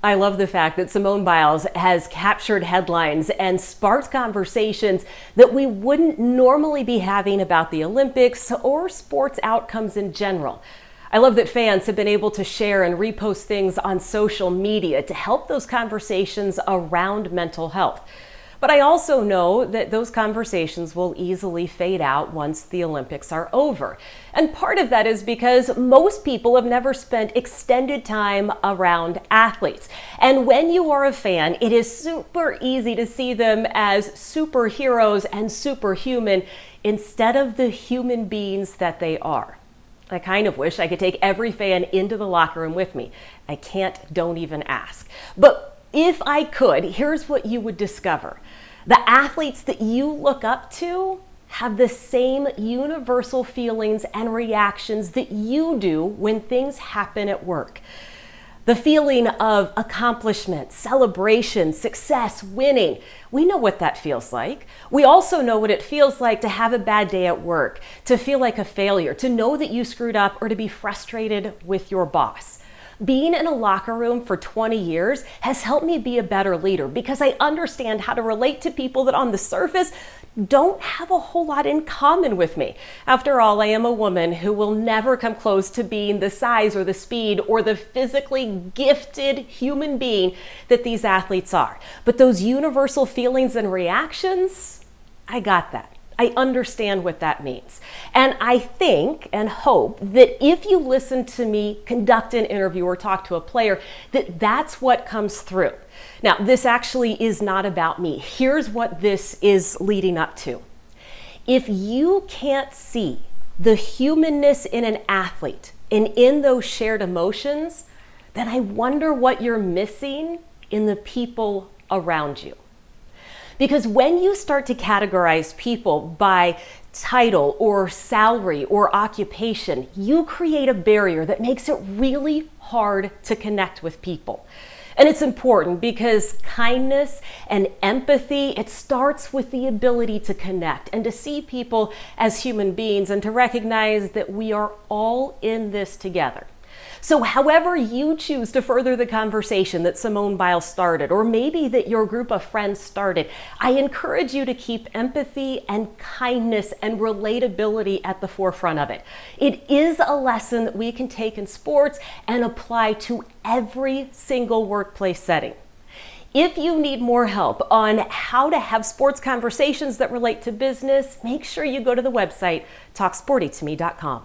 I love the fact that Simone Biles has captured headlines and sparked conversations that we wouldn't normally be having about the Olympics or sports outcomes in general. I love that fans have been able to share and repost things on social media to help those conversations around mental health. But I also know that those conversations will easily fade out once the Olympics are over. And part of that is because most people have never spent extended time around athletes. And when you are a fan, it is super easy to see them as superheroes and superhuman instead of the human beings that they are. I kind of wish I could take every fan into the locker room with me. I can't, don't even ask. But if I could, here's what you would discover. The athletes that you look up to have the same universal feelings and reactions that you do when things happen at work. The feeling of accomplishment, celebration, success, winning. We know what that feels like. We also know what it feels like to have a bad day at work, to feel like a failure, to know that you screwed up, or to be frustrated with your boss. Being in a locker room for 20 years has helped me be a better leader because I understand how to relate to people that on the surface don't have a whole lot in common with me. After all, I am a woman who will never come close to being the size or the speed or the physically gifted human being that these athletes are. But those universal feelings and reactions, I got that. I understand what that means. And I think and hope that if you listen to me conduct an interview or talk to a player, that that's what comes through. Now, this actually is not about me. Here's what this is leading up to. If you can't see the humanness in an athlete and in those shared emotions, then I wonder what you're missing in the people around you. Because when you start to categorize people by title or salary or occupation, you create a barrier that makes it really hard to connect with people. And it's important because kindness and empathy, it starts with the ability to connect and to see people as human beings and to recognize that we are all in this together. So however you choose to further the conversation that Simone Biles started, or maybe that your group of friends started, I encourage you to keep empathy and kindness and relatability at the forefront of it. It is a lesson that we can take in sports and apply to every single workplace setting. If you need more help on how to have sports conversations that relate to business, make sure you go to the website talksportytome.com.